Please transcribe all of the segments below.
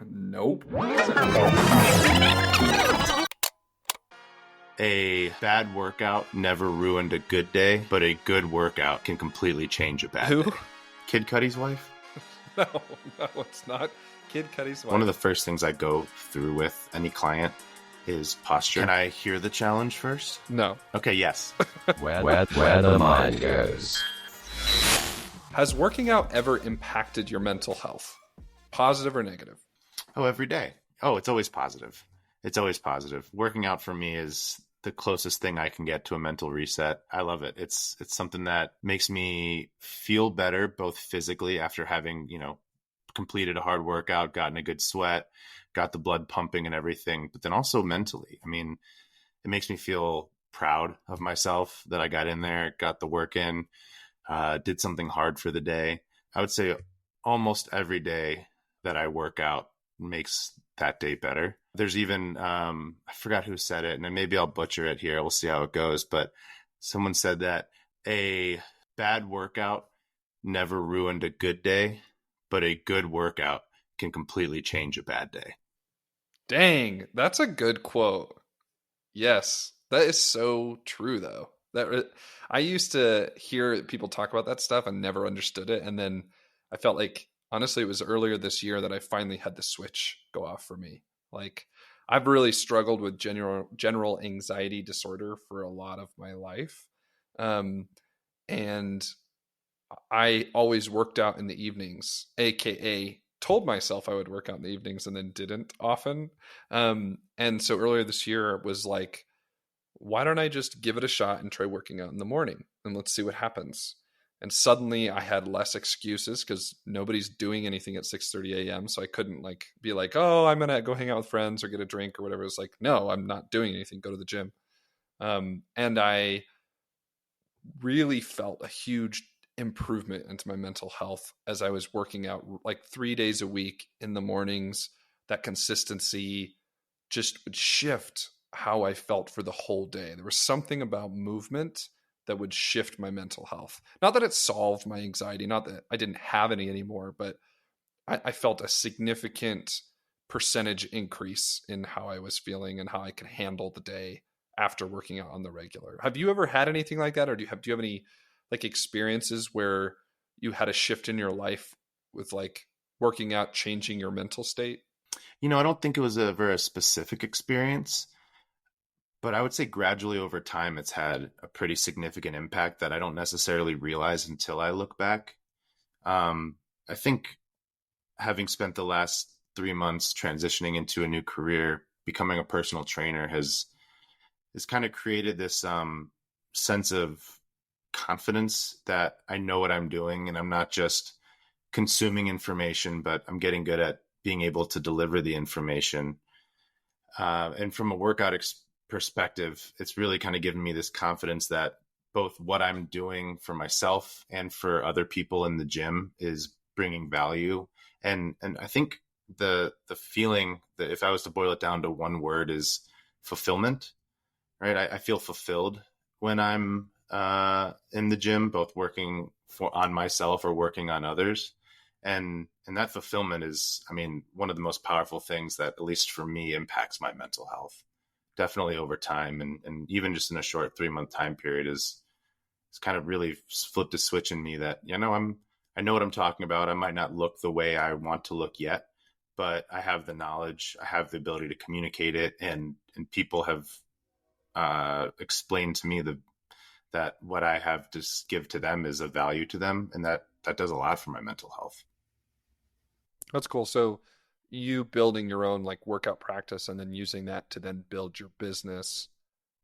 Nope. A bad workout never ruined a good day, but a good workout can completely change a bad Who? day. Kid Cudi's wife? No, it's not. Kid Cudi's wife. One of the first things I go through with any client is posture. Can I hear the challenge first? No. Okay, yes. Where the mind goes. Has working out ever impacted your mental health? Positive or negative? Oh, every day. Oh, it's always positive. It's always positive. Working out for me is the closest thing I can get to a mental reset. I love it. It's something that makes me feel better, both physically after having, completed a hard workout, gotten a good sweat, got the blood pumping and everything, but then also mentally. I mean, it makes me feel proud of myself that I got in there, got the work in, did something hard for the day. I would say almost every day that I work out makes that day better. There's even, I forgot who said it, and maybe I'll butcher it here. We'll see how it goes. But someone said that a bad workout never ruined a good day, but a good workout can completely change a bad day. Dang, that's a good quote. Yes, that is so true, though. I used to hear people talk about that stuff and never understood it. And then I felt like, honestly, it was earlier this year that I finally had the switch go off for me. Like, I've really struggled with general anxiety disorder for a lot of my life. And I always worked out in the evenings, AKA told myself I would work out in the evenings and then didn't often. And so earlier this year was like, why don't I just give it a shot and try working out in the morning and let's see what happens. And suddenly I had less excuses because nobody's doing anything at 6:30 a.m. So I couldn't be like, oh, I'm going to go hang out with friends or get a drink or whatever. It's like, no, I'm not doing anything. Go to the gym. And I really felt a huge improvement into my mental health as I was working out like 3 days a week in the mornings. That consistency just would shift how I felt for the whole day. There was something about movement that would shift my mental health. Not that it solved my anxiety, not that I didn't have any anymore, but I felt a significant percentage increase in how I was feeling and how I could handle the day after working out on the regular. Have you ever had anything like that? Or do you have any like experiences where you had a shift in your life with like working out, changing your mental state? I don't think it was a very specific experience, but I would say gradually over time, it's had a pretty significant impact that I don't necessarily realize until I look back. I think having spent the last 3 months transitioning into a new career, becoming a personal trainer has kind of created this sense of confidence that I know what I'm doing and I'm not just consuming information, but I'm getting good at being able to deliver the information. And from a workout perspective, it's really kind of given me this confidence that both what I'm doing for myself and for other people in the gym is bringing value. And I think the feeling that if I was to boil it down to one word is fulfillment, right? I feel fulfilled when I'm in the gym, both working on myself or working on others. And that fulfillment is, one of the most powerful things that, at least for me, impacts my mental health. Definitely over time. And even just in a short 3-month time period it's kind of really flipped a switch in me that, I know what I'm talking about. I might not look the way I want to look yet, but I have the knowledge, I have the ability to communicate it. And people have explained to me that what I have to give to them is of value to them. And that does a lot for my mental health. That's cool. So you building your own like workout practice and then using that to then build your business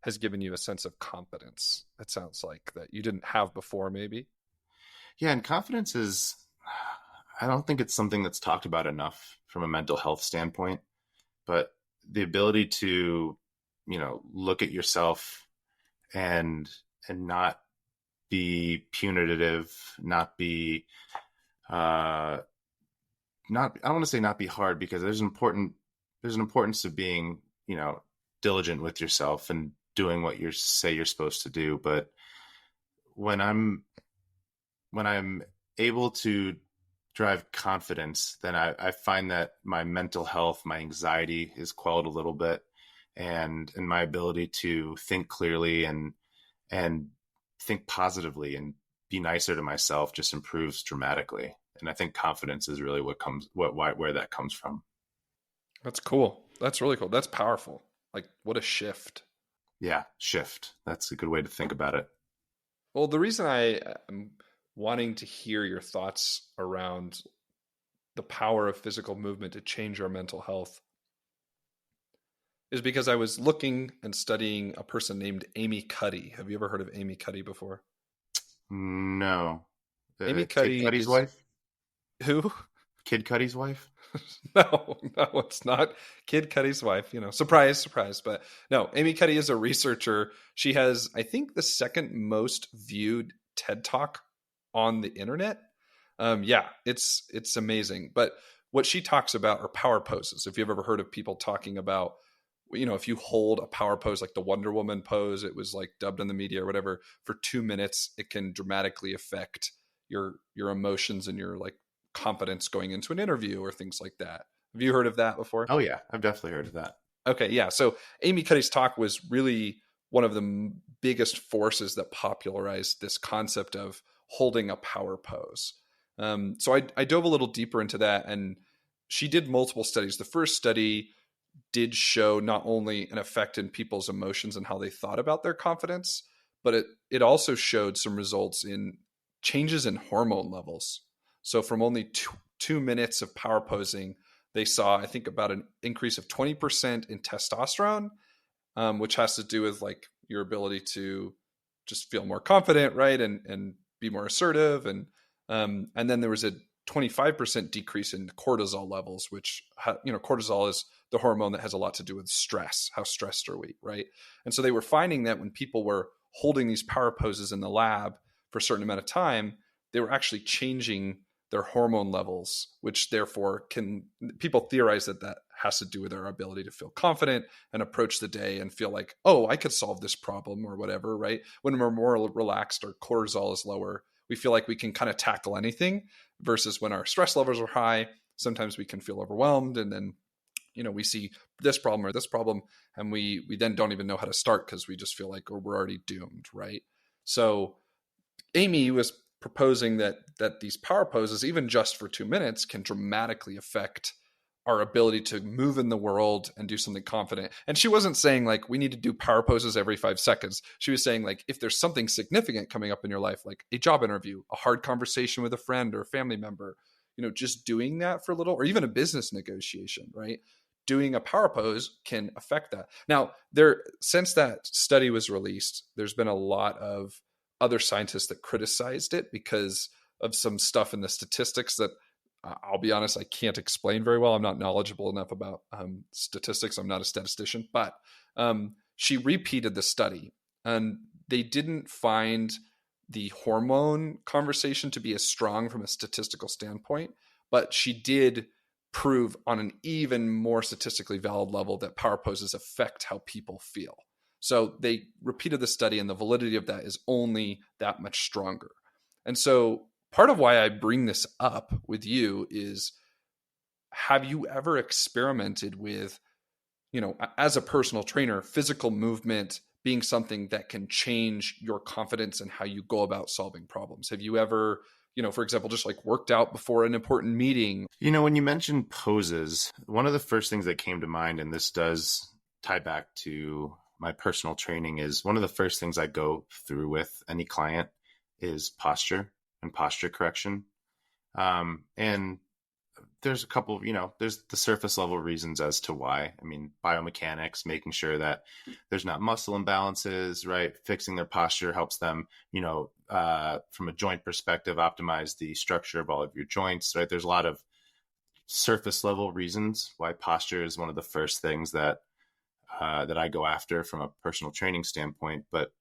has given you a sense of confidence. It sounds like that you didn't have before, maybe. Yeah. And confidence is, I don't think it's something that's talked about enough from a mental health standpoint, but the ability to, look at yourself and not be punitive, not be, I don't want to say not be hard, because there's an importance to being, diligent with yourself and doing what you say you're supposed to do. But when I'm able to drive confidence, then I find that my mental health, my anxiety is quelled a little bit, and my ability to think clearly and think positively and be nicer to myself just improves dramatically. And I think confidence is really where that comes from. That's cool. That's really cool. That's powerful. Like, what a shift. Yeah, shift. That's a good way to think about it. Well, the reason I am wanting to hear your thoughts around the power of physical movement to change our mental health is because I was looking and studying a person named Amy Cuddy. Have you ever heard of Amy Cuddy before? No. Amy Kid Cuddy Cudi's is wife? who? Kid Cudi's wife? No, no, it's not Kid Cudi's wife. Surprise, surprise. But no, Amy Cuddy is a researcher. She has, I think, the second most viewed TED Talk on the internet. Yeah, it's amazing. But what she talks about are power poses. If you've ever heard of people talking about, if you hold a power pose like the Wonder Woman pose, it was like dubbed in the media or whatever, for 2 minutes, it can dramatically affect your emotions and your like confidence going into an interview or things like that. Have you heard of that before? Oh yeah, I've definitely heard of that. Okay, yeah. So Amy Cuddy's talk was really one of the biggest forces that popularized this concept of holding a power pose. So I dove a little deeper into that, and she did multiple studies. The first study did show not only an effect in people's emotions and how they thought about their confidence, but it also showed some results in changes in hormone levels. So from only 2 minutes of power posing, they saw, I think, about an increase of 20% in testosterone, which has to do with like your ability to just feel more confident, right, and be more assertive, and then there was a 25% decrease in cortisol levels, which cortisol is the hormone that has a lot to do with stress. How stressed are we, right? And so they were finding that when people were holding these power poses in the lab for a certain amount of time, they were actually changing their hormone levels, which therefore people theorize that has to do with our ability to feel confident and approach the day and feel like, oh, I could solve this problem or whatever, right? When we're more relaxed, our cortisol is lower. We feel like we can kind of tackle anything, versus when our stress levels are high, sometimes we can feel overwhelmed, and then we see this problem or this problem, and we then don't even know how to start because we just feel like, oh, we're already doomed, right? So Amy was proposing that these power poses, even just for 2 minutes, can dramatically affect our ability to move in the world and do something confident. And she wasn't saying like we need to do power poses every 5 seconds. She was saying like if there's something significant coming up in your life, like a job interview, a hard conversation with a friend or a family member, just doing that for a little, or even a business negotiation, right? Doing a power pose can affect that. Now, since that study was released, there's been a lot of other scientists that criticized it because of some stuff in the statistics that I'll be honest, I can't explain very well. I'm not knowledgeable enough about statistics. I'm not a statistician, but she repeated the study, and they didn't find the hormone conversation to be as strong from a statistical standpoint, but she did prove on an even more statistically valid level that power poses affect how people feel. So they repeated the study, and the validity of that is only that much stronger. And so part of why I bring this up with you is, have you ever experimented with, as a personal trainer, physical movement being something that can change your confidence and how you go about solving problems? Have you ever, for example, just like worked out before an important meeting? When you mentioned poses, one of the first things that came to mind, and this does tie back to my personal training, is one of the first things I go through with any client is posture and posture correction. And there's a couple, there's the surface level reasons as to why. I mean, biomechanics, making sure that there's not muscle imbalances, right? Fixing their posture helps them, from a joint perspective, optimize the structure of all of your joints, right? There's a lot of surface level reasons why posture is one of the first things that I go after from a personal training standpoint. But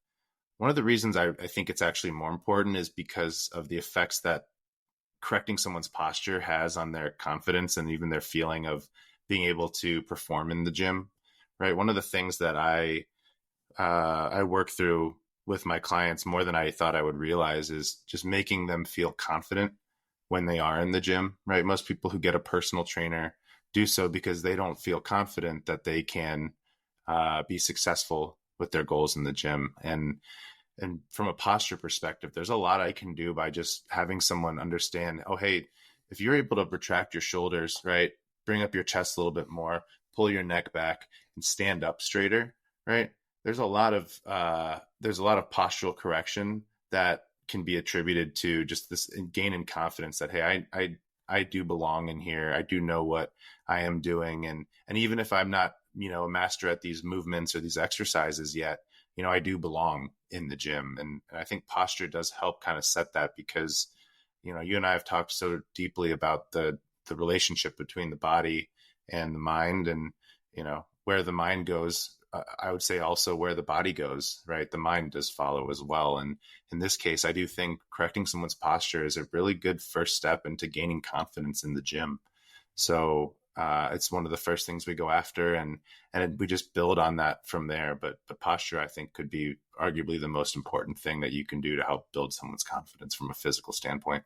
one of the reasons I think it's actually more important is because of the effects that correcting someone's posture has on their confidence and even their feeling of being able to perform in the gym, right? One of the things that I work through with my clients more than I thought I would realize is just making them feel confident when they are in the gym, right? Most people who get a personal trainer do so because they don't feel confident that they can be successful with their goals in the gym. And from a posture perspective, there's a lot I can do by just having someone understand, oh, hey, if you're able to retract your shoulders, right, bring up your chest a little bit more, pull your neck back, and stand up straighter, right? There's a lot of postural correction that can be attributed to just this gain in confidence that, hey, I do belong in here. I do know what I am doing, and even if I'm not, a master at these movements or these exercises yet, I do belong in the gym. And I think posture does help kind of set that, because, you and I have talked so deeply about the relationship between the body and the mind, and, where the mind goes, I would say also where the body goes, right? The mind does follow as well. And in this case, I do think correcting someone's posture is a really good first step into gaining confidence in the gym. So it's one of the first things we go after, and we just build on that from there. But posture, I think, could be arguably the most important thing that you can do to help build someone's confidence from a physical standpoint.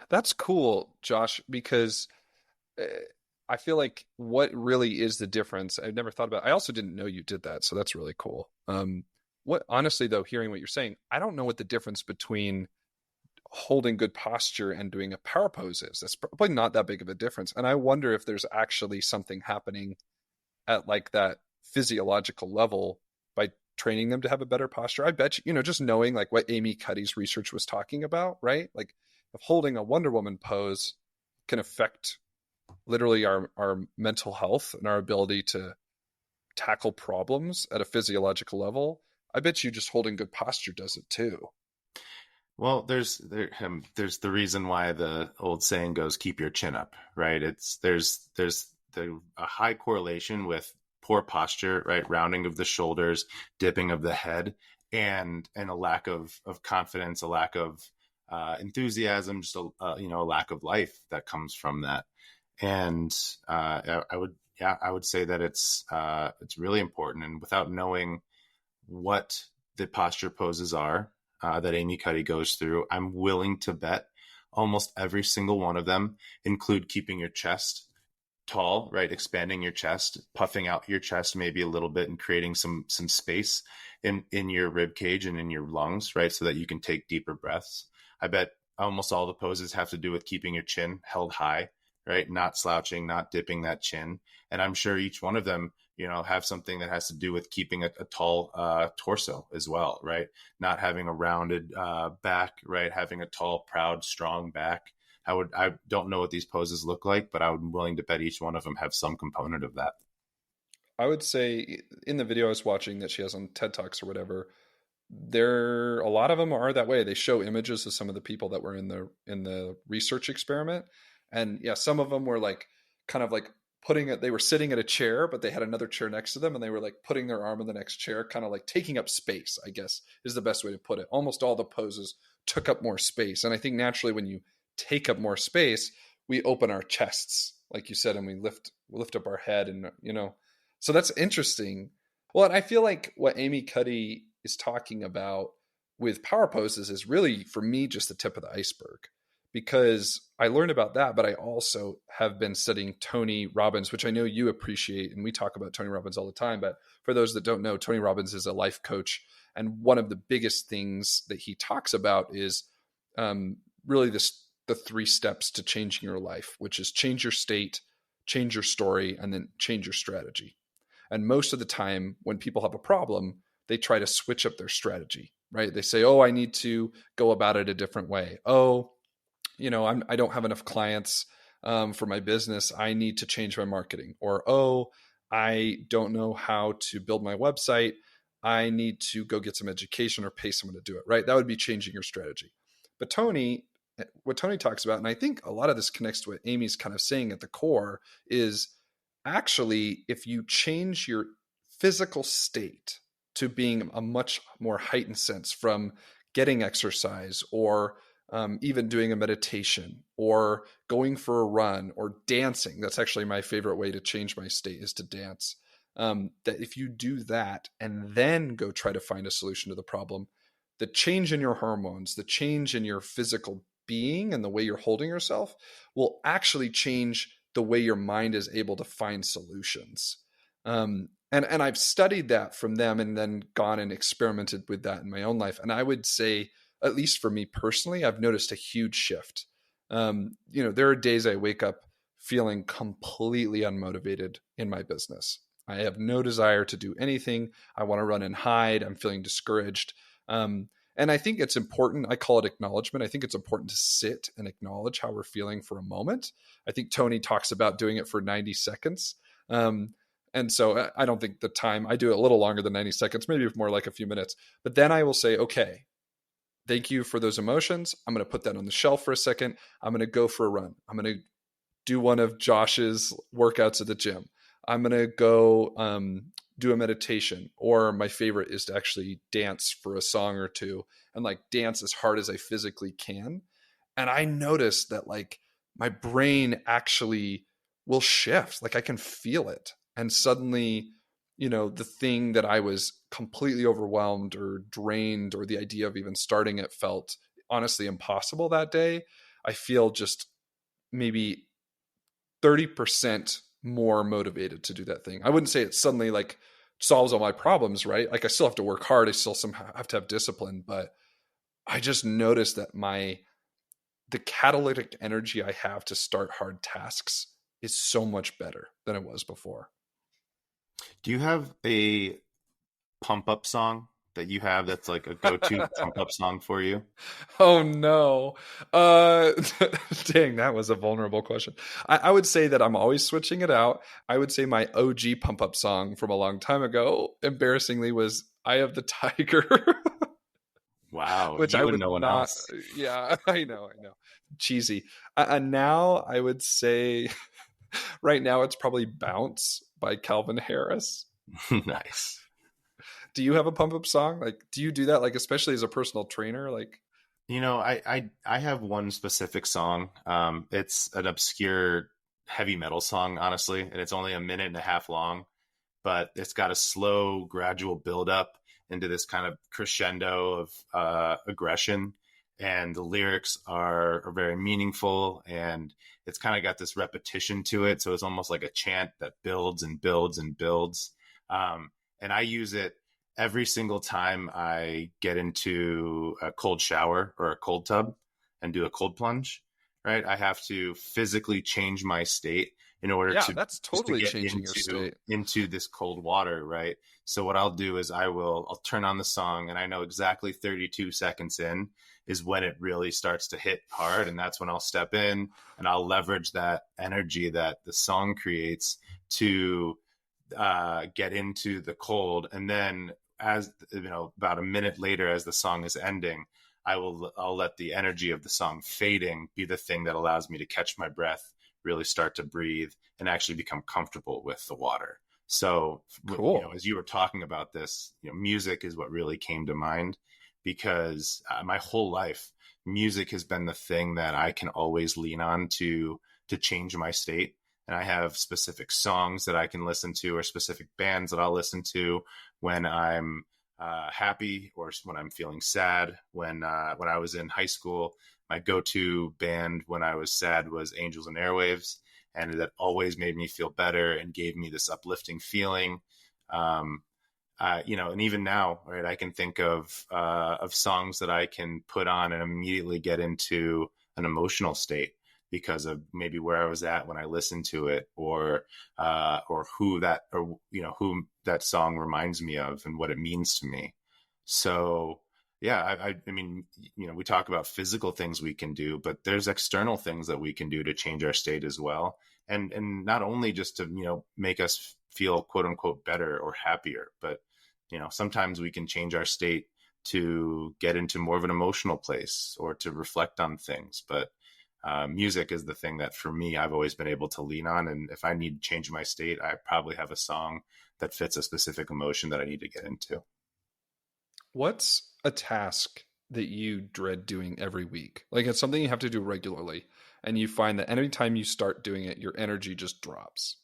That's cool, Josh, because I feel like what really is the difference? I've never thought about. I also didn't know you did that, so that's really cool. What honestly though, hearing what you're saying, I don't know what the difference between holding good posture and doing a power pose is. That's probably not that big of a difference. And I wonder if there's actually something happening at like that physiological level by training them to have a better posture. I bet you, just knowing like what Amy Cuddy's research was talking about, right? Like if holding a Wonder Woman pose can affect literally our mental health and our ability to tackle problems at a physiological level. I bet you just holding good posture does it too. Well, there's the reason why the old saying goes, "Keep your chin up," right? There's a high correlation with poor posture, right? Rounding of the shoulders, dipping of the head, and a lack of confidence, a lack of enthusiasm, just a lack of life that comes from that. And I would say that it's really important. And without knowing what the posture poses are that Amy Cuddy goes through, I'm willing to bet almost every single one of them include keeping your chest tall, right? Expanding your chest, puffing out your chest maybe a little bit, and creating some space in your rib cage and in your lungs, right? So that you can take deeper breaths. I bet almost all the poses have to do with keeping your chin held high, right? Not slouching, not dipping that chin. And I'm sure each one of them, have something that has to do with keeping a tall torso as well, right? Not having a rounded back, right? Having a tall, proud, strong back. I don't know what these poses look like, but I'm willing to bet each one of them have some component of that. I would say in the video I was watching that she has on TED Talks or whatever, a lot of them are that way. They show images of some of the people that were in the research experiment, and yeah, some of them were like kind of like they were sitting at a chair, but they had another chair next to them, and they were like putting their arm in the next chair, kind of like taking up space, I guess is the best way to put it. Almost all the poses took up more space, and I think naturally when you take up more space, we open our chests, like you said, and we lift up our head, and so that's interesting. Well, and I feel like what Amy Cuddy is talking about with power poses is really, for me, just the tip of the iceberg, because I learned about that, but I also have been studying Tony Robbins, which I know you appreciate, and we talk about Tony Robbins all the time. But for those that don't know, Tony Robbins is a life coach, and one of the biggest things that he talks about is really the 3 steps to changing your life, which is change your state, change your story, and then change your strategy. And most of the time when people have a problem, they try to switch up their strategy, right? They say, oh, I need to go about it a different way. Oh, I don't have enough clients for my business. I need to change my marketing. Or, oh, I don't know how to build my website. I need to go get some education or pay someone to do it, right? That would be changing your strategy. But what Tony talks about, and I think a lot of this connects to what Amy's kind of saying at the core, is actually, if you change your physical state to being a much more heightened sense from getting exercise or even doing a meditation or going for a run or dancing. That's actually my favorite way to change my state, is to dance. That if you do that and then go try to find a solution to the problem, the change in your hormones, the change in your physical being and the way you're holding yourself will actually change the way your mind is able to find solutions. And I've studied that from them and then gone and experimented with that in my own life. And I would say, at least for me personally, I've noticed a huge shift. There are days I wake up feeling completely unmotivated in my business. I have no desire to do anything. I want to run and hide. I'm feeling discouraged. And I think it's important. I call it acknowledgement. I think it's important to sit and acknowledge how we're feeling for a moment. I think Tony talks about doing it for 90 seconds. And so I don't think the time, I do it a little longer than 90 seconds, maybe more like a few minutes. But then I will say, okay, thank you for those emotions. I'm going to put that on the shelf for a second. I'm going to go for a run. I'm going to do one of Josh's workouts at the gym. I'm going to go do a meditation. Or my favorite is to actually dance for a song or two and like dance as hard as I physically can. And I noticed that like my brain actually will shift. Like I can feel it. And suddenly, the thing that I was completely overwhelmed or drained, or the idea of even starting it felt honestly impossible that day. I feel just maybe 30% more motivated to do that thing. I wouldn't say it suddenly like solves all my problems, right? Like I still have to work hard. I still somehow have to have discipline, but I just noticed that the catalytic energy I have to start hard tasks is so much better than it was before. Do you have a pump up song that you have that's like a go-to pump up song for you? Oh no. Uh Dang, that was a vulnerable question. I would say that I'm always switching it out. I would say my OG pump up song from a long time ago, embarrassingly, was Eye of the Tiger. Wow, Which I you and would no one not. else. Yeah, I know. Cheesy. And now I would say right now it's probably Bounce by Calvin Harris. Nice. Do you have a pump up song? Like, do you do that? Like, especially as a personal trainer? Like, I have one specific song. It's an obscure heavy metal song, honestly, and it's only a minute and a half long, but it's got a slow, gradual build up into this kind of crescendo of aggression, and the lyrics are very meaningful, and it's kind of got this repetition to it, so it's almost like a chant that builds and builds and builds. And I use it every single time I get into a cold shower or a cold tub and do a cold plunge, right? I have to physically change my state in order yeah, to that's just to totally get changing your state. into this cold water, right? So what I'll do is I'll turn on the song, and I know exactly 32 seconds in is when it really starts to hit hard, and that's when I'll step in and I'll leverage that energy that the song creates to get into the cold. And then, as about a minute later, as the song is ending, I'll let the energy of the song fading be the thing that allows me to catch my breath, really start to breathe, and actually become comfortable with the water. So, Cool. as you were talking about this, music is what really came to mind, because my whole life, music has been the thing that I can always lean on to change my state. And I have specific songs that I can listen to, or specific bands that I'll listen to when I'm happy, or when I'm feeling sad. When I was in high school, my go-to band when I was sad was Angels and Airwaves, and that always made me feel better and gave me this uplifting feeling. And even now, right, I can think of songs that I can put on and immediately get into an emotional state because of maybe where I was at when I listened to it, or who that song reminds me of and what it means to me. So yeah, I mean, we talk about physical things we can do, but there's external things that we can do to change our state as well, and not only just to make us feel quote unquote better or happier, but sometimes we can change our state to get into more of an emotional place or to reflect on things. But music is the thing that for me I've always been able to lean on, and if I need to change my state, I probably have a song that fits a specific emotion that I need to get into. What's a task that you dread doing every week? Like it's something you have to do regularly, and you find that anytime you start doing it, your energy just drops.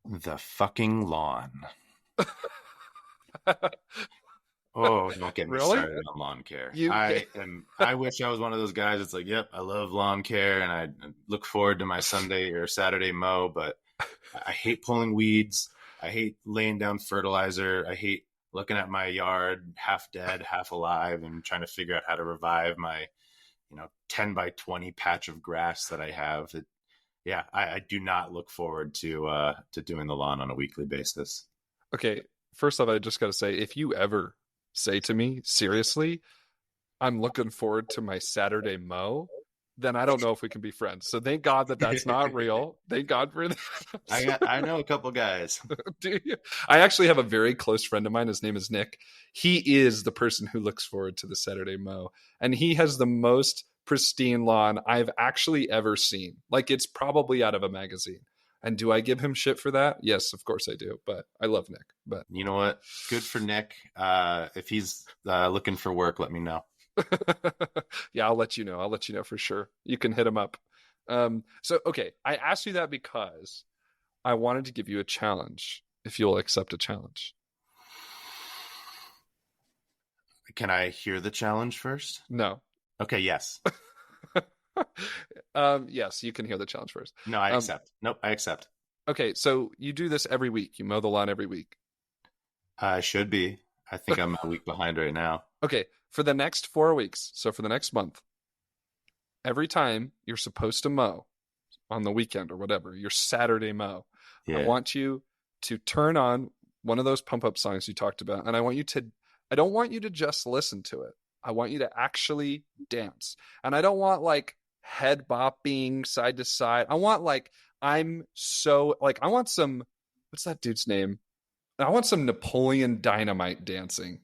The fucking lawn. Oh, don't get me Really? started on lawn care. You I wish I was one of those guys that's like, yep, I love lawn care and I look forward to my Sunday or Saturday mow, but I hate pulling weeds. I hate laying down fertilizer. I hate looking at my yard half dead, half alive, and trying to figure out how to revive my, 10 by 20 patch of grass that I have. Yeah, I do not look forward to doing the lawn on a weekly basis. okay, first off, I just got to say, if you ever say to me, seriously, I'm looking forward to my Saturday mow, then I don't know if we can be friends. So thank God that that's not real. Thank God for that. I know a couple guys. Do you? I actually have a very close friend of mine. His name is Nick. He is the person who looks forward to the Saturday mow, and he has the most pristine lawn I've actually ever seen. Like it's probably out of a magazine. And do I give him shit for that? Yes, of course I do. But I love Nick. But You know what? Good for Nick. If he's looking for work, let me know. yeah, I'll let you know. I'll let you know for sure. You can hit him up. So okay, I asked you that because I wanted to give you a challenge. If you'll accept a challenge. Can I hear the challenge first? No. Okay, yes. Yes, you can hear the challenge first. No, I accept. Nope, I accept. Okay, so you do this every week. You mow the lawn every week. I should be. I think I'm a week behind right now. Okay, for the next 4 weeks, so for the next month, every time you're supposed to mow on the weekend or whatever, your Saturday mow, I Yeah. want you to turn on one of those pump up songs you talked about. And I don't want you to just listen to it. I want you to actually dance. And I don't want like head bopping side to side. I want like, I want some, what's that dude's name? I want some Napoleon Dynamite dancing.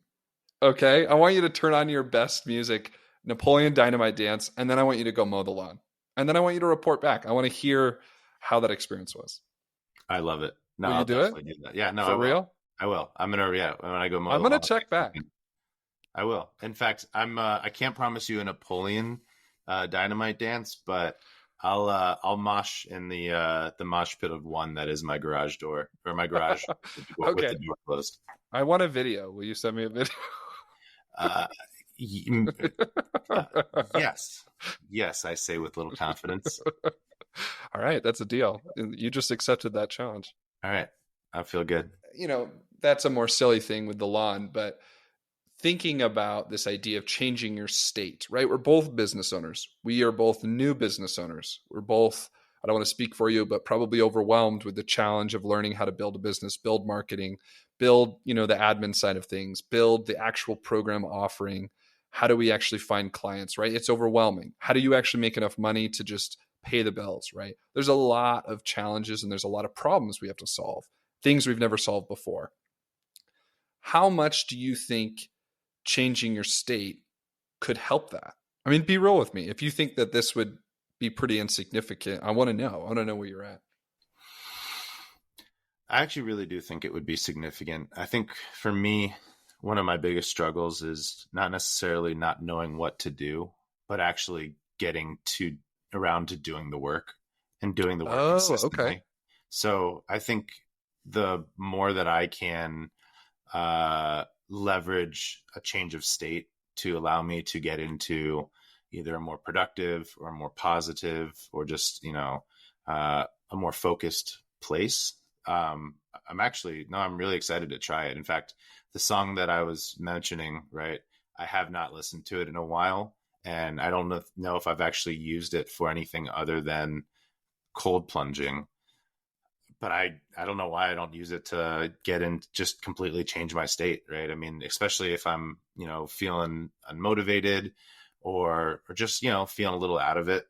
Okay. I want you to turn on your best music, Napoleon Dynamite dance, and then I want you to go mow the lawn. And then I want you to report back. I want to hear how that experience was. I love it. No, Will you I'll do it? definitely do that. Yeah, no, For I will. real? I will. I'm gonna, yeah, when I go mow I'm the gonna lawn check next back. weekend, I will. In fact, I can't promise you a Napoleon dynamite dance, but I'll mosh in the mosh pit of one that is my garage door or my garage with Okay. the door closed. I want a video. Will you send me a video? Uh, y- yes, yes, I say with little confidence. All right, that's a deal. You just accepted that challenge. All right, I feel good. That's a more silly thing with the lawn, but thinking about this idea of changing your state, right? We're both business owners. We are both new business owners. We're both, I don't want to speak for you, but probably overwhelmed with the challenge of learning how to build a business, build marketing, build, the admin side of things, build the actual program offering. How do we actually find clients, right? It's overwhelming. How do you actually make enough money to just pay the bills, right? There's a lot of challenges and there's a lot of problems we have to solve, things we've never solved before. How much do you think changing your state could help that? I mean, be real with me. If you think that this would be pretty insignificant, I want to know. I want to know where you're at. I actually really do think it would be significant. I think for me, one of my biggest struggles is not necessarily not knowing what to do, but actually getting around to doing the work and doing the work consistently. Okay. So I think the more that I can leverage a change of state to allow me to get into either a more productive or a more positive or just, a more focused place. I'm really excited to try it. In fact, the song that I was mentioning, right, I have not listened to it in a while, and I don't know if I've actually used it for anything other than cold plunging. But I don't know why I don't use it to get in, just completely change my state, right? I mean, especially if I'm, feeling unmotivated or just, feeling a little out of it.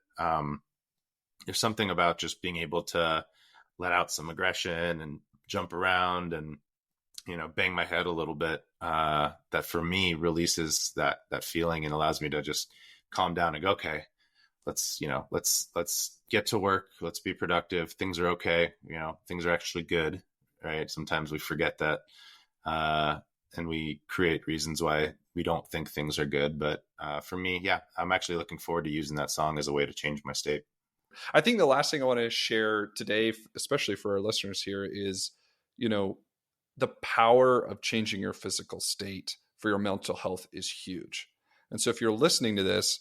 There's something about just being able to let out some aggression and jump around and, bang my head a little bit, that for me releases that feeling and allows me to just calm down and go, okay, let's get to work. Let's be productive. Things are okay. Things are actually good, right? Sometimes we forget that, and we create reasons why we don't think things are good. But for me, yeah, I'm actually looking forward to using that song as a way to change my state. I think the last thing I want to share today, especially for our listeners here, is, the power of changing your physical state for your mental health is huge. And so if you're listening to this,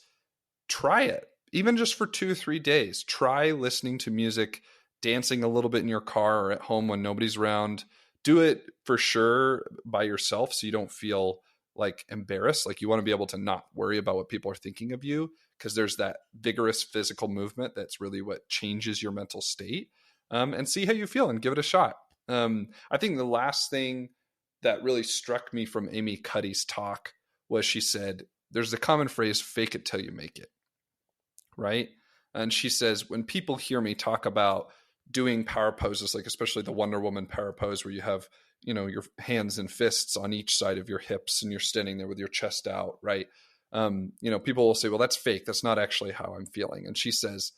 try it. Even just for 2 or 3 days, try listening to music, dancing a little bit in your car or at home when nobody's around. Do it for sure by yourself so you don't feel like embarrassed. Like you want to be able to not worry about what people are thinking of you, because there's that vigorous physical movement that's really what changes your mental state. And see how you feel and give it a shot. I think the last thing that really struck me from Amy Cuddy's talk was she said, there's the common phrase, fake it till you make it. Right. And she says, when people hear me talk about doing power poses, like especially the Wonder Woman power pose where you have, your hands and fists on each side of your hips and you're standing there with your chest out. Right. People will say, well, that's fake. That's not actually how I'm feeling. And she says,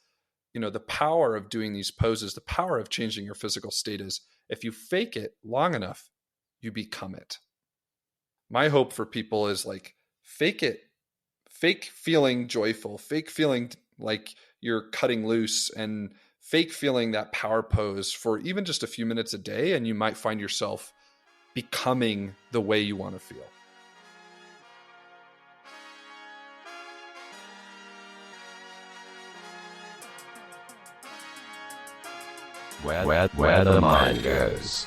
the power of doing these poses, the power of changing your physical state is if you fake it long enough, you become it. My hope for people is like, fake it, fake feeling joyful, fake feeling like you're cutting loose, and fake feeling that power pose for even just a few minutes a day. And you might find yourself becoming the way you want to feel. Where the mind goes.